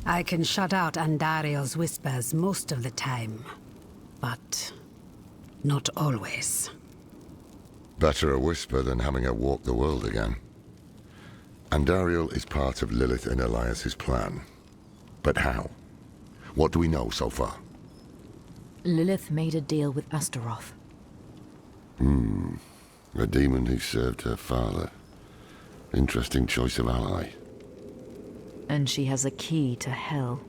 I can shut out Andario's whispers most of the time, but not always. Better a whisper than having her walk the world again. Andariel is part of Lilith and Elias's plan. But how? What do we know so far? Lilith made a deal with Astaroth. A demon who served her father. Interesting choice of ally. And she has a key to hell.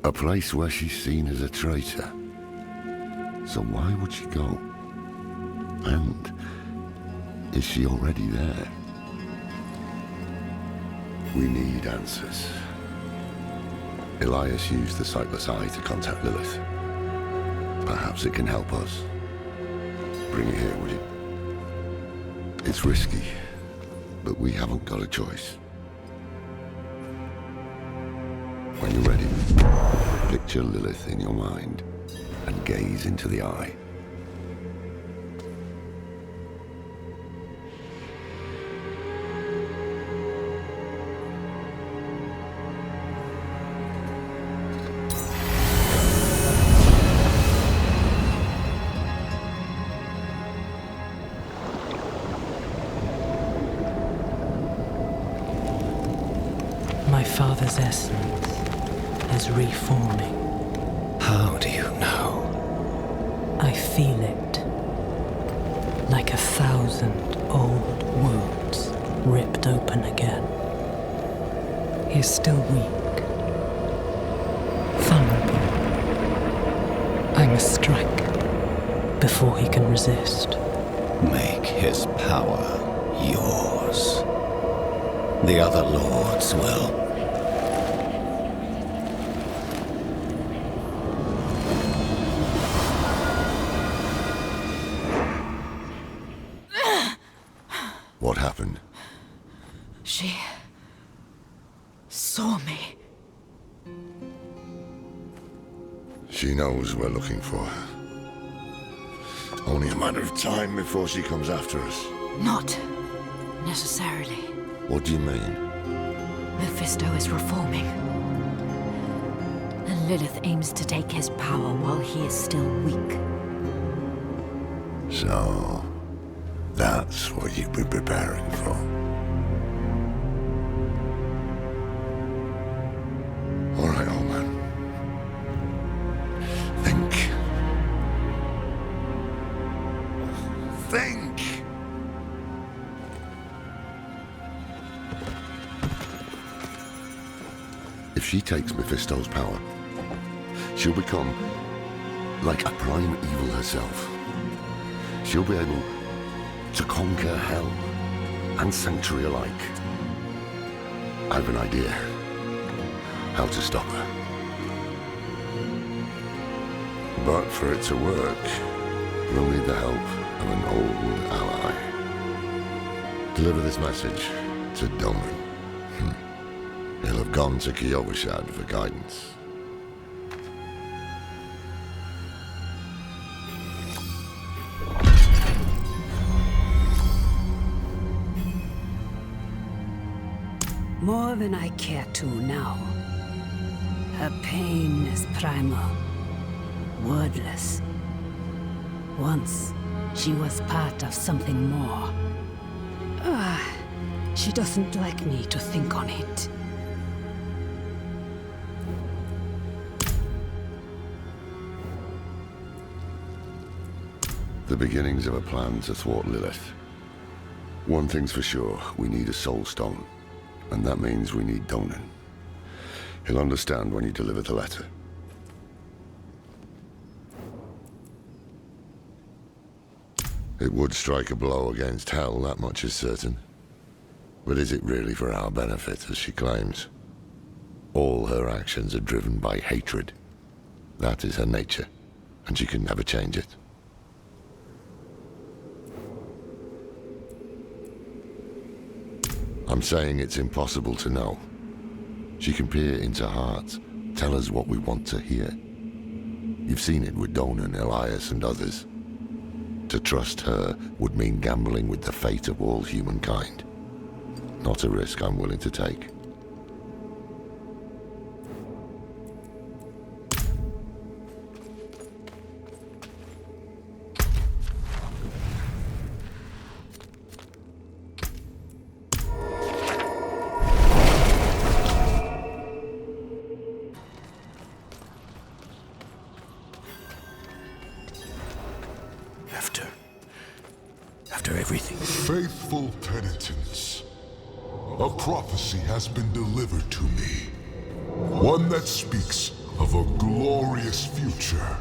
A place where she's seen as a traitor. So why would she go? And is she already there? We need answers. Elias used the sightless eye to contact Lilith. Perhaps it can help us. Bring it here, would you? It's risky, but we haven't got a choice. When you're ready, picture Lilith in your mind and gaze into the eye. My father's essence is reforming. How do you know? I feel it. Like 1,000 old wounds ripped open again. He is still weak. Vulnerable. I must strike before he can resist. Make his power yours. The other lords will. What happened? She saw me. She knows we're looking for her. Only a matter of time before she comes after us. Not necessarily. What do you mean? Mephisto is reforming. And Lilith aims to take his power while he is still weak. So, that's what you've been preparing for. All right, old man. Think. Think! If she takes Mephisto's power, she'll become like a prime evil herself. She'll be able to conquer hell and sanctuary alike. I have an idea how to stop her. But for it to work, we'll need the help of an old ally. Deliver this message to Doman. He'll have gone to Choibokchi for guidance. More than I care to now. Her pain is primal, wordless. Once, she was part of something more. She doesn't like me to think on it. The beginnings of a plan to thwart Lilith. One thing's for sure, we need a soul stone. And that means we need Donan. He'll understand when you deliver the letter. It would strike a blow against hell, that much is certain. But is it really for our benefit, as she claims? All her actions are driven by hatred. That is her nature, and she can never change it. I'm saying it's impossible to know. She can peer into hearts, tell us what we want to hear. You've seen it with Donan, Elias, and others. To trust her would mean gambling with the fate of all humankind. Not a risk I'm willing to take. penitence. A prophecy has been delivered to me. One that speaks of a glorious future.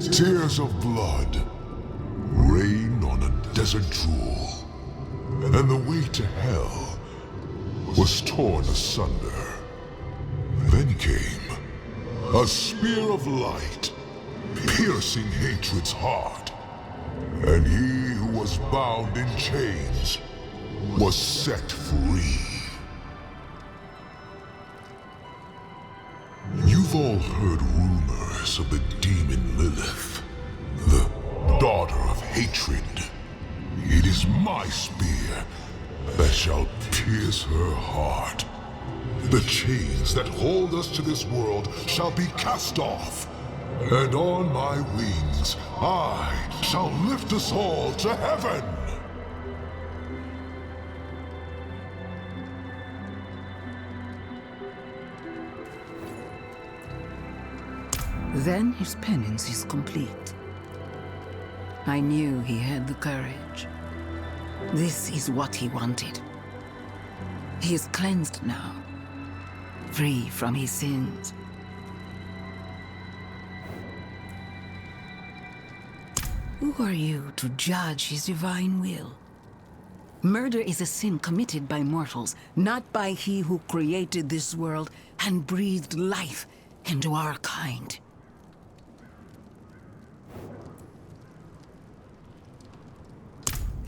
Tears of blood rain on a desert drool, and the way to hell was torn asunder. Then came a spear of light, piercing hatred's heart, and he who was bound in chains was set free. You've all heard rumors of the demon Lilith, the daughter of hatred. It is my spear that shall pierce her heart. The chains that hold us to this world shall be cast off, and on my wings I shall lift us all to heaven. Then his penance is complete. I knew he had the courage. This is what he wanted. He is cleansed now, free from his sins. Who are you to judge his divine will? Murder is a sin committed by mortals, not by he who created this world and breathed life into our kind.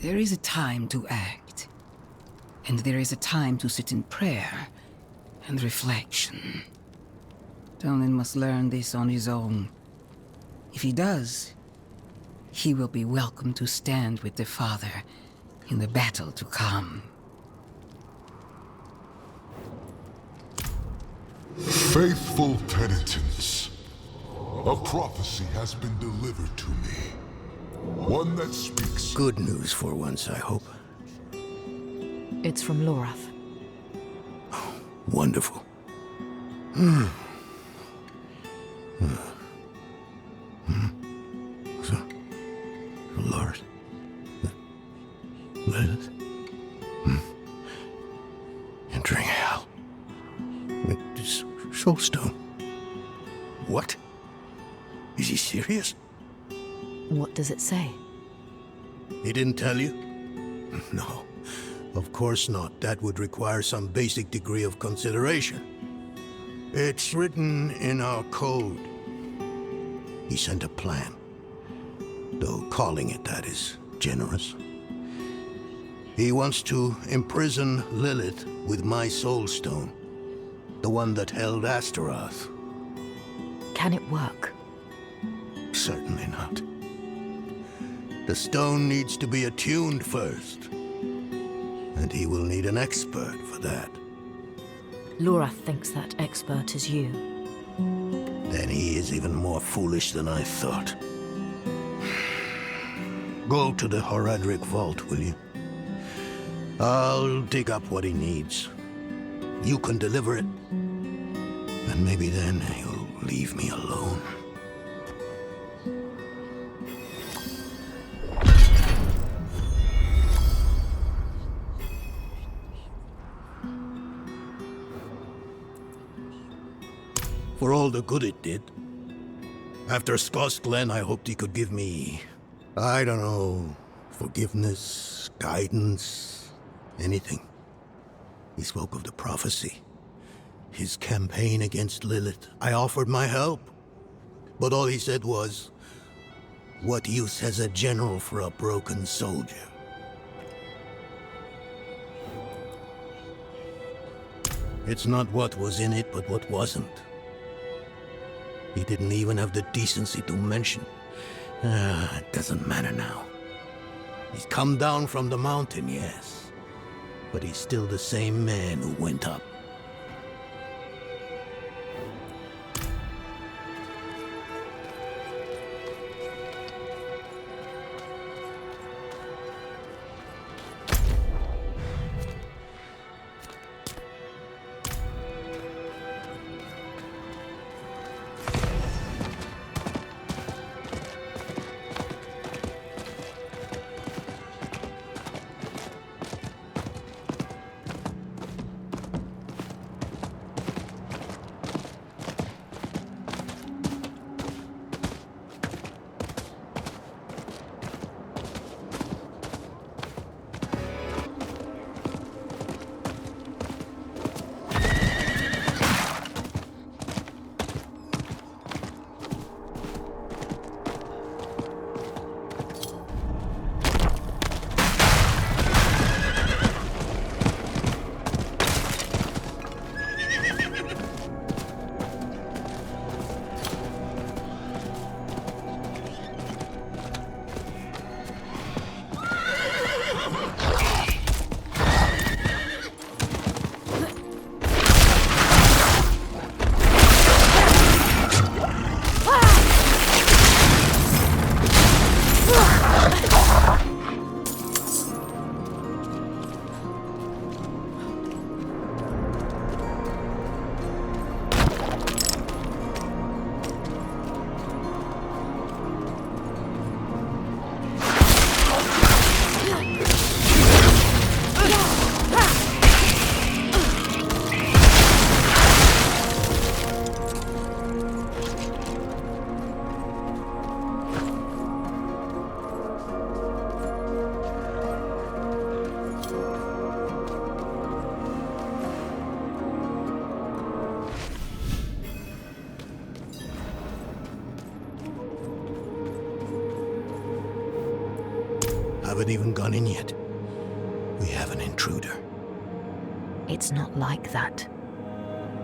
There is a time to act, and there is a time to sit in prayer and reflection. Tonin must learn this on his own. If he does, he will be welcome to stand with the Father in the battle to come. Faithful penitence. A prophecy has been delivered to me. One that speaks. Good news for once, I hope. It's from Lorath. Wonderful. So, Lord. Lilith. Entering hell. This soulstone. What? Is he serious? What does it say? He didn't tell you? No, of course not. That would require some basic degree of consideration. It's written in our code. He sent a plan. Though calling it that is generous. He wants to imprison Lilith with my soulstone. The one that held Astaroth. Can it work? Certainly not. The stone needs to be attuned first. And he will need an expert for that. Lorath thinks that expert is you. Then he is even more foolish than I thought. Go to the Horadric vault, will you? I'll dig up what he needs. You can deliver it. And maybe then he'll leave me alone. For all the good it did. After Skoss Glen, I hoped he could give me, I don't know, forgiveness, guidance, anything. He spoke of the prophecy, his campaign against Lilith. I offered my help, but all he said was, what use has a general for a broken soldier? It's not what was in it, but what wasn't. He didn't even have the decency to mention. It doesn't matter now. He's come down from the mountain, yes. But he's still the same man who went up. haven't even gone in yet. We have an intruder. It's not like that.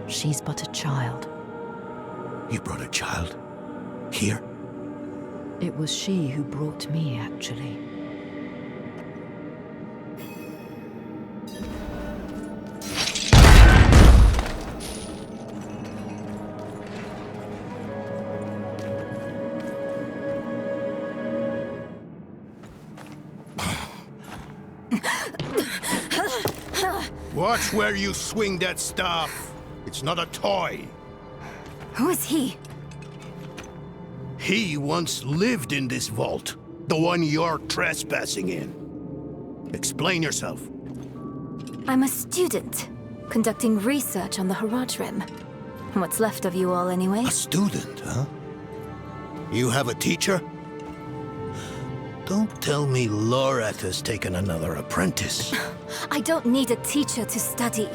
She's but a child. You brought a child? Here? It was she who brought me, actually. Watch where you swing that staff. It's not a toy. Who is he? He once lived in this vault, the one you're trespassing in. Explain yourself. I'm a student, conducting research on the Haraj Rim. What's left of you all, anyway? A student, huh? You have a teacher? Don't tell me Lorath has taken another apprentice. I don't need a teacher to study.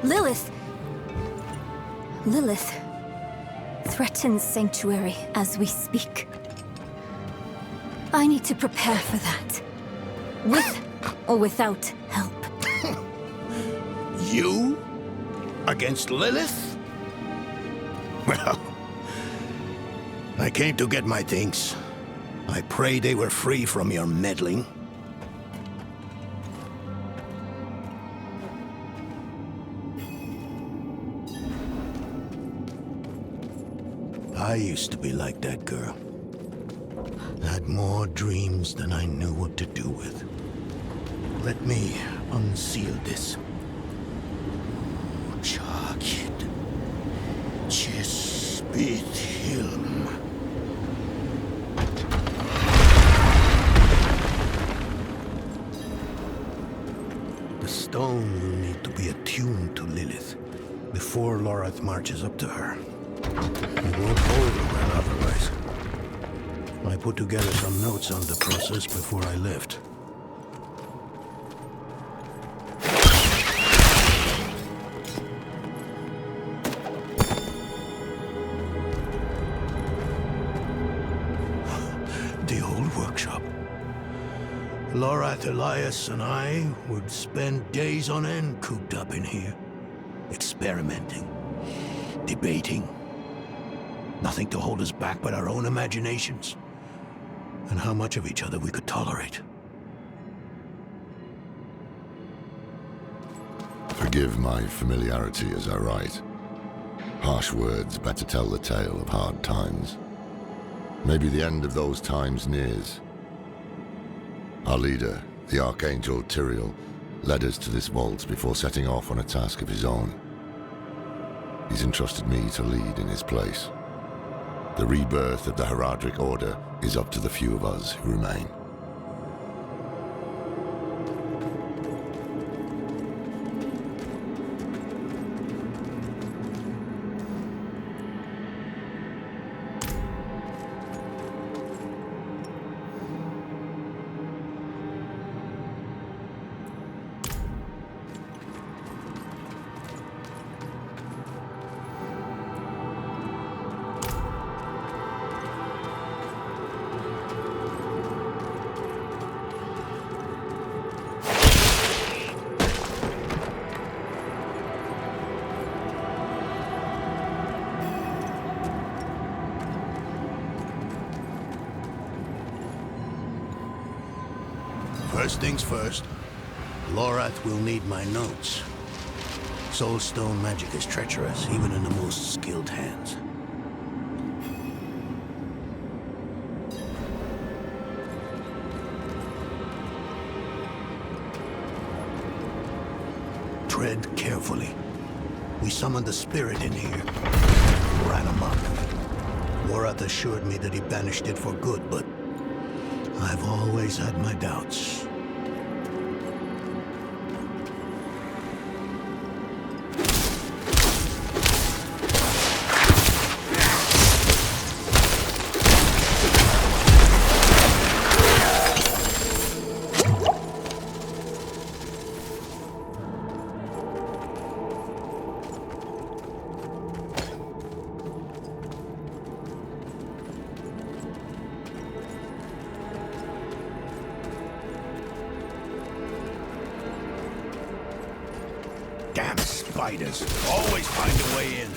Lilith threatens Sanctuary as we speak. I need to prepare for that. With or without help. You? Against Lilith? Well, I came to get my things. I pray they were free from your meddling. I used to be like that girl. Had more dreams than I knew what to do with. Let me unseal this. Chakit. Chespit Hilm. The stone will need to be attuned to Lilith before Lorath marches up to her. We won't hold her well otherwise. I put together some notes on the process before I left. The old workshop. Lorath, Elias, and I would spend days on end cooped up in here, experimenting, debating. Nothing to hold us back but our own imaginations, and how much of each other we could tolerate. Forgive my familiarity as I write. Harsh words better tell the tale of hard times. Maybe the end of those times nears. Our leader, the Archangel Tyrael, led us to this vault before setting off on a task of his own. He's entrusted me to lead in his place. The rebirth of the Heradric Order is up to the few of us who remain. First things first, Lorath will need my notes. Soulstone magic is treacherous, even in the most skilled hands. Tread carefully. We summoned the spirit in here. Ran amok. Lorath assured me that he banished it for good, but I've always had my doubts. Damn spiders. Always find a way in.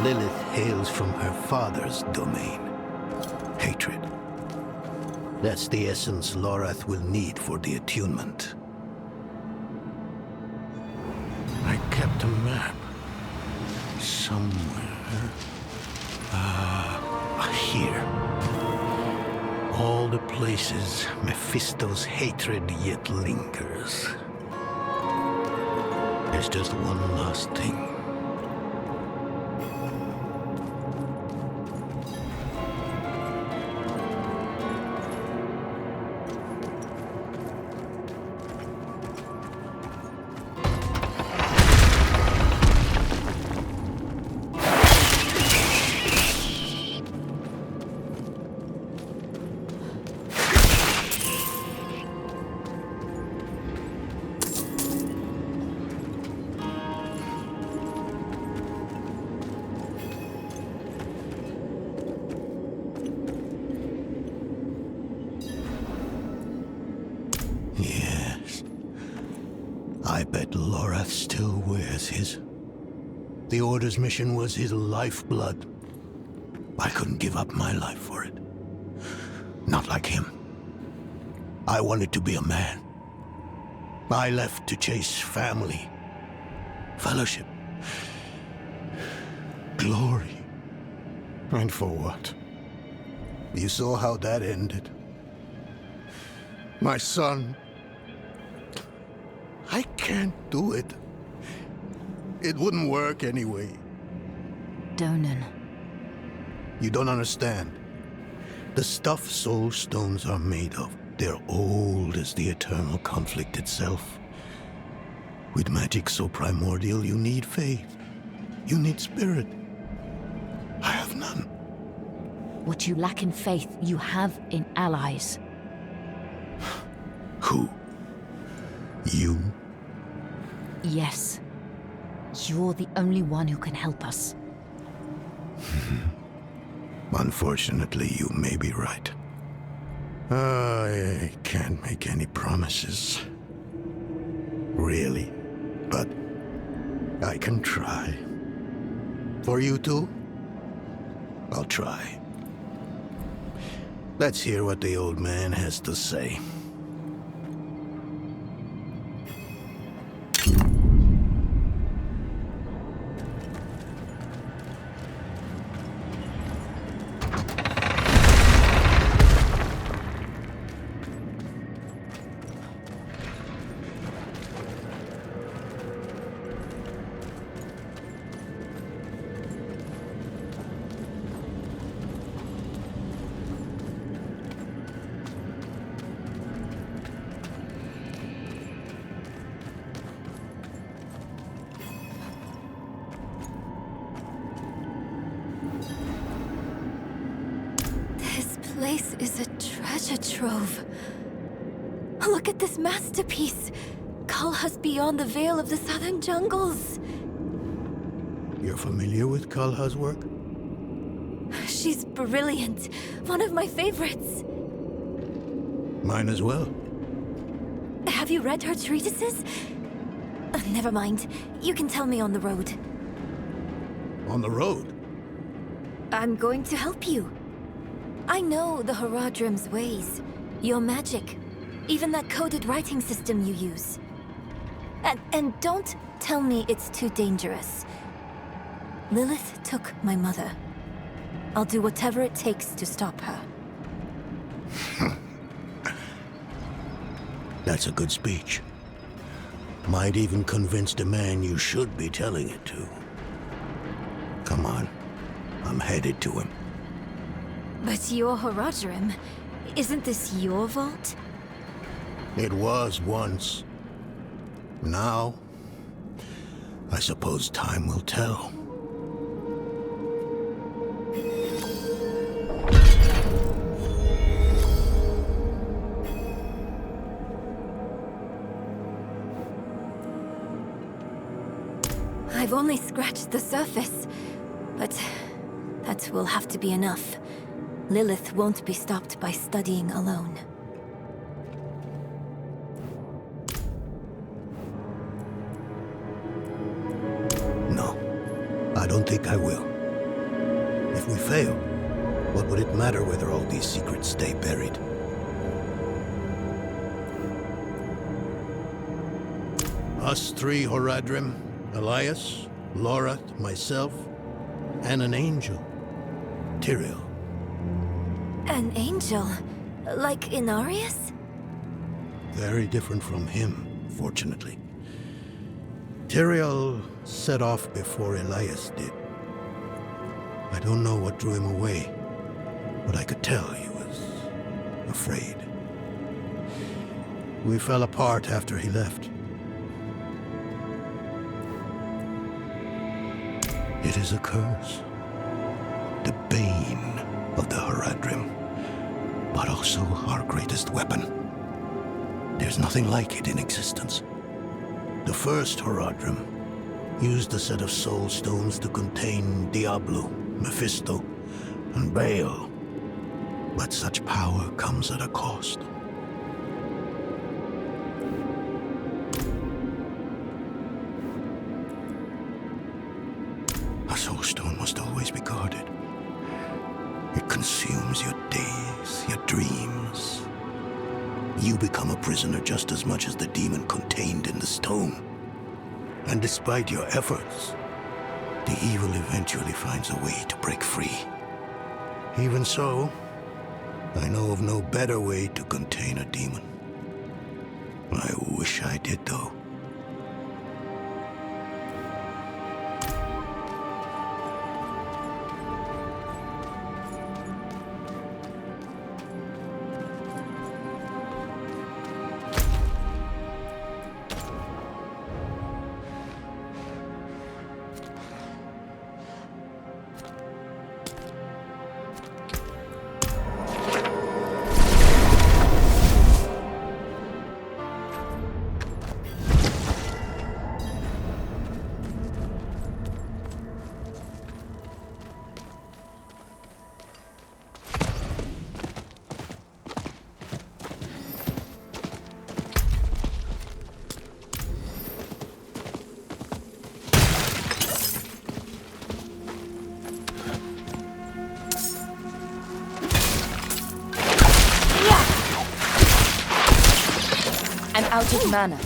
Lilith hails from her father's domain. Hatred. That's the essence Lorath will need for the attunement. I kept a map. Somewhere. Here. All the places Mephisto's hatred yet lingers. There's just one last thing. Yes. I bet Lorath still wears his. The Order's mission was his lifeblood. I couldn't give up my life for it. Not like him. I wanted to be a man. I left to chase family, fellowship, glory. And for what? You saw how that ended. My son. I can't do it. It wouldn't work anyway. Donan. You don't understand. The stuff soul stones are made of, they're old as the eternal conflict itself. With magic so primordial, you need faith. You need spirit. I have none. What you lack in faith, you have in allies. Who? You? Yes. You're the only one who can help us. Unfortunately, you may be right. I can't make any promises. Really. But I can try. For you two, I'll try. Let's hear what the old man has to say. This place is a treasure trove. Look at this masterpiece. Kalha's beyond the veil of the southern jungles. You're familiar with Kalha's work? She's brilliant. One of my favorites. Mine as well. Have you read her treatises? Never mind. You can tell me on the road. On the road? I'm going to help you. I know the Haradrim's ways, your magic, even that coded writing system you use. And don't tell me it's too dangerous. Lilith took my mother. I'll do whatever it takes to stop her. That's a good speech. Might even convince the man you should be telling it to. Come on. I'm headed to him. But your Horadrim, isn't this your vault? It was once. Now, I suppose time will tell. I've only scratched the surface, but that will have to be enough. Lilith won't be stopped by studying alone. No, I don't think I will. If we fail, what would it matter whether all these secrets stay buried? Us three Horadrim, Elias, Lorath, myself, and an angel. Tyrael. An angel? Like Inarius? Very different from him, fortunately. Tyrael set off before Elias did. I don't know what drew him away, but I could tell he was afraid. We fell apart after he left. It is a curse. The bane of the Horadrim, but also our greatest weapon. There's nothing like it in existence. The first Horadrim used a set of soul stones to contain Diablo, Mephisto, and Baal. But such power comes at a cost. A soul stone must always be guarded. It consumes your days, your dreams. You become a prisoner just as much as the demon contained in the stone. And despite your efforts, the evil eventually finds a way to break free. Even so, I know of no better way to contain a demon. I wish I did, though. I'm out of mana.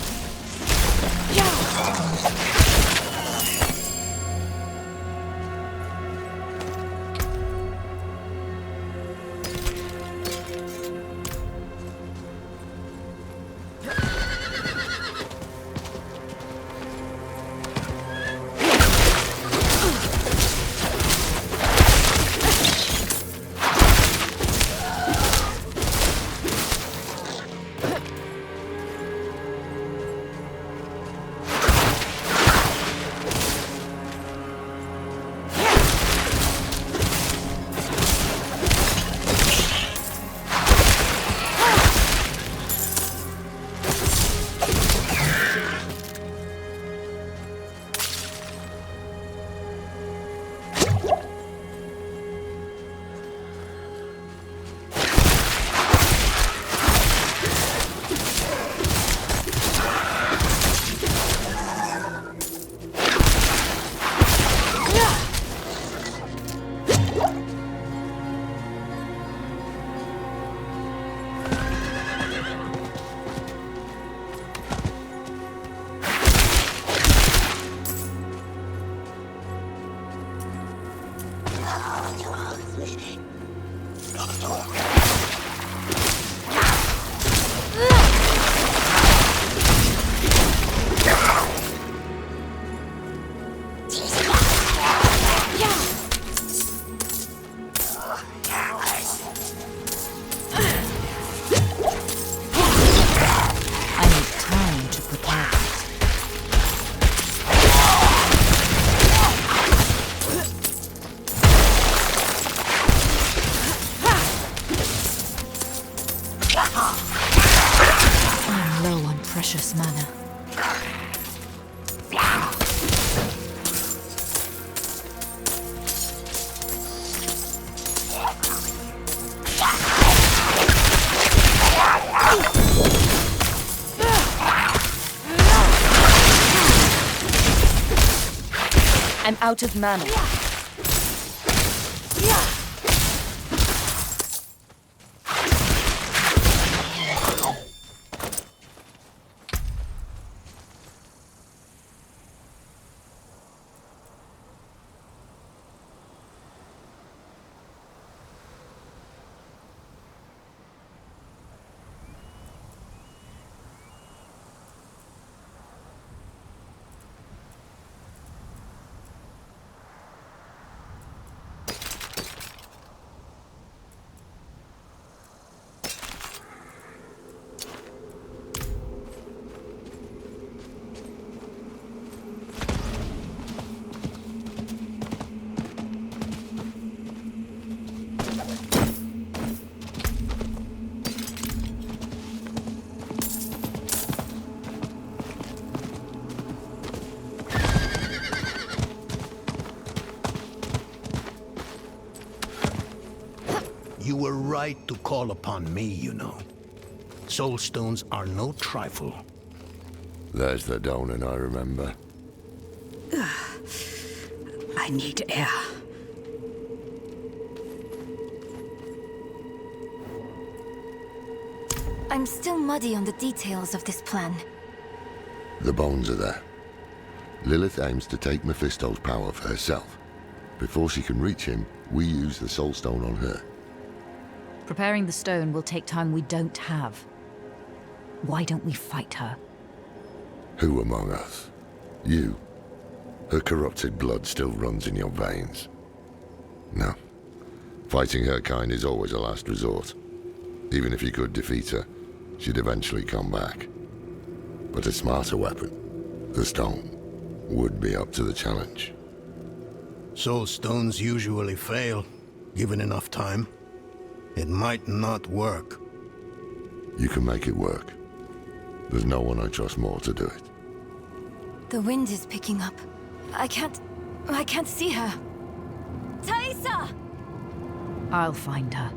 precious mana. I'm out of mana. You were right to call upon me, you know. Soul stones are no trifle. There's the Donan I remember. I need air. I'm still muddy on the details of this plan. The bones are there. Lilith aims to take Mephisto's power for herself. Before she can reach him, we use the Soul Stone on her. Preparing the stone will take time we don't have. Why don't we fight her? Who among us? You. Her corrupted blood still runs in your veins. No. Fighting her kind is always a last resort. Even if you could defeat her, she'd eventually come back. But a smarter weapon, the stone, would be up to the challenge. Soul stones usually fail, given enough time. It might not work. You can make it work. There's no one I trust more to do it. The wind is picking up. I can't see her. Thaisa! I'll find her.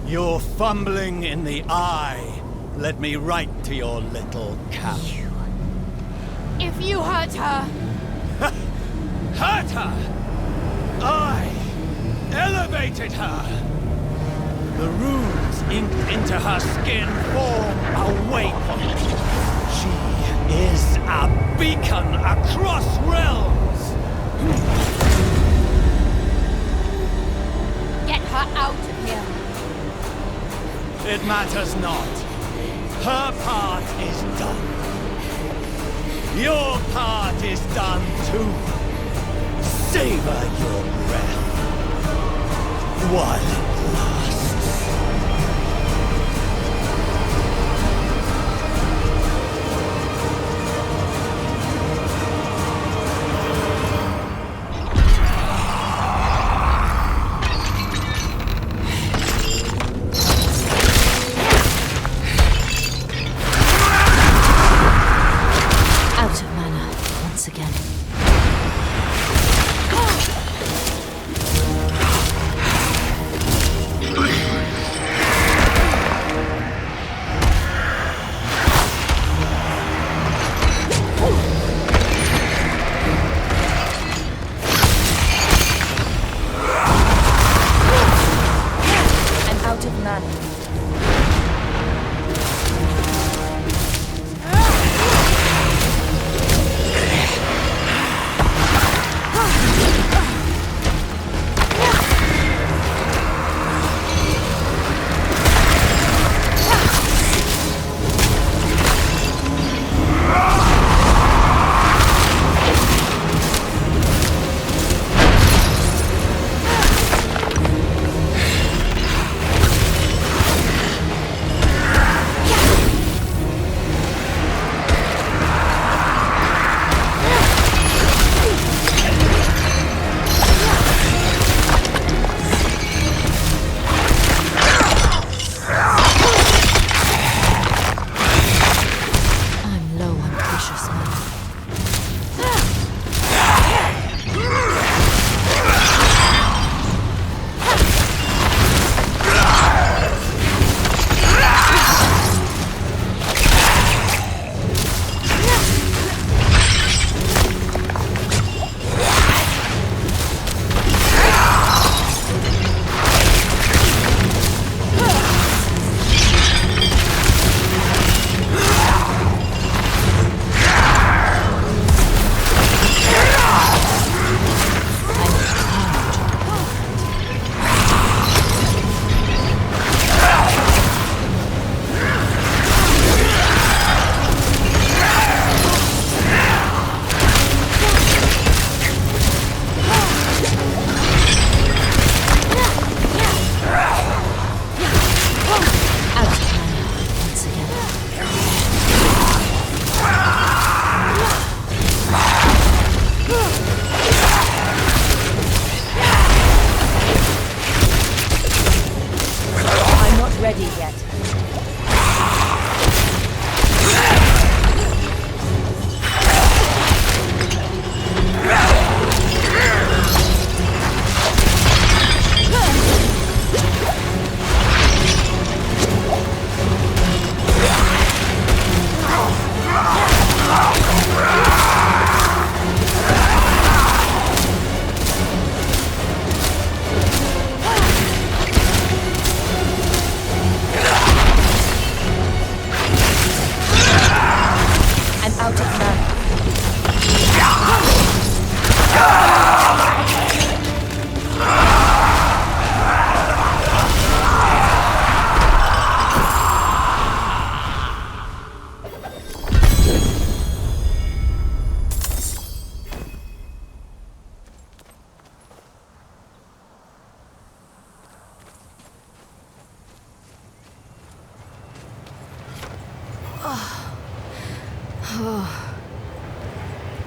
You're fumbling in the eye. Let me write to your little cap. If you hurt her... Hurt her! I elevated her! The runes inked into her skin form a waypoint. She is a beacon across realms! Get her out of here! It matters not. Her part is done. Your part is done too. Savor your breath while it lasts. Out of mana once again.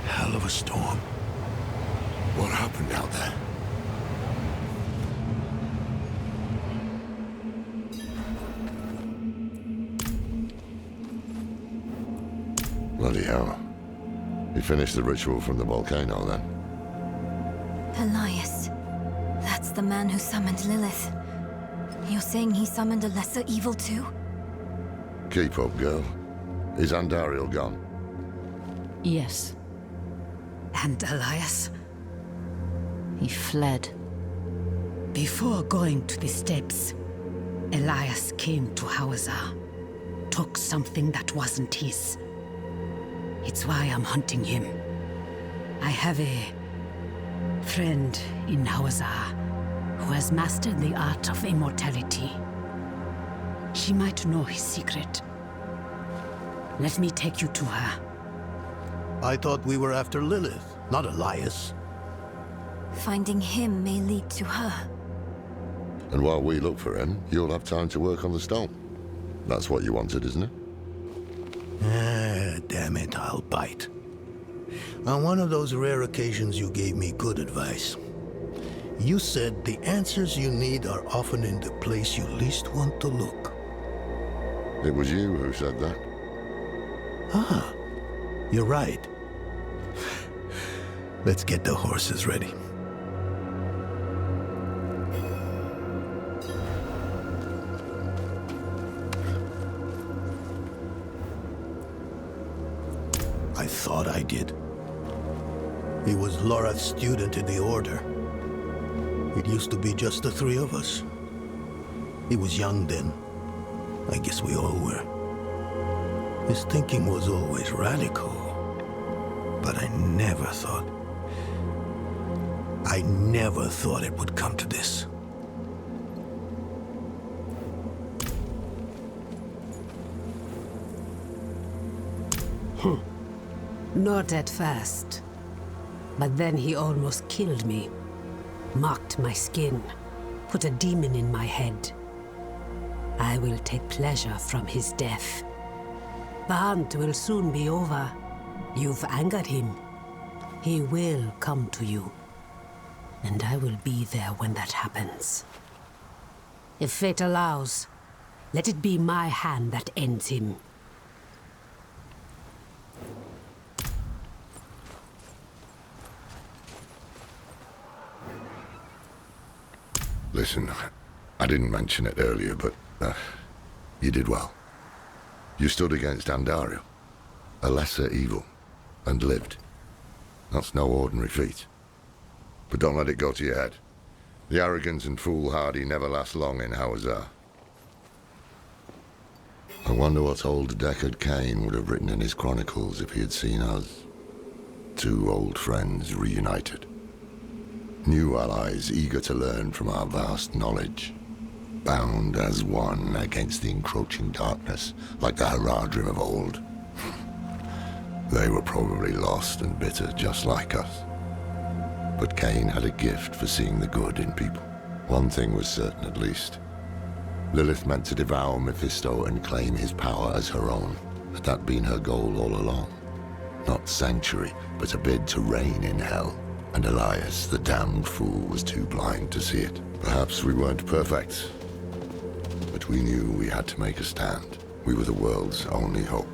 Hell of a storm. What happened out there? Bloody hell. You finished the ritual from the volcano, then? Elias. That's the man who summoned Lilith. You're saying he summoned a lesser evil too? Keep up, girl. Is Andariel gone? Yes, And Elias? he fled. Before going to the steps, Elias came to Hawazar, took something that wasn't his. It's why I'm hunting him. I have a friend in Hawazar who has mastered the art of immortality. She might know his secret. Let me take you to her. I thought we were after Lilith, not Elias. Finding him may lead to her. And while we look for him, you'll have time to work on the stone. That's what you wanted, isn't it? Ah, damn it, I'll bite. On one of those rare occasions you gave me good advice. You said the answers you need are often in the place you least want to look. It was you who said that. Ah, you're right. Let's get the horses ready. I thought I did. He was Lorath's student in the Order. It used to be just the three of us. He was young then. I guess we all were. His thinking was always radical. But I never thought it would come to this. Not at first. But then he almost killed me. Marked my skin. Put a demon in my head. I will take pleasure from his death. The hunt will soon be over. You've angered him. He will come to you. And I will be there when that happens. If fate allows, let it be my hand that ends him. Listen, I didn't mention it earlier, but you did well. You stood against Andariel, a lesser evil, and lived. That's no ordinary feat. But don't let it go to your head. The arrogance and foolhardy never last long in Hawazar. I wonder what old Deckard Cain would have written in his chronicles if he had seen us. Two old friends reunited. New allies eager to learn from our vast knowledge. Bound as one against the encroaching darkness, like the Haradrim of old. They were probably lost and bitter just like us. But Cain had a gift for seeing the good in people. One thing was certain at least. Lilith meant to devour Mephisto and claim his power as her own. Had that been her goal all along? Not sanctuary, but a bid to reign in hell. And Elias, the damned fool, was too blind to see it. Perhaps we weren't perfect, but we knew we had to make a stand. We were the world's only hope.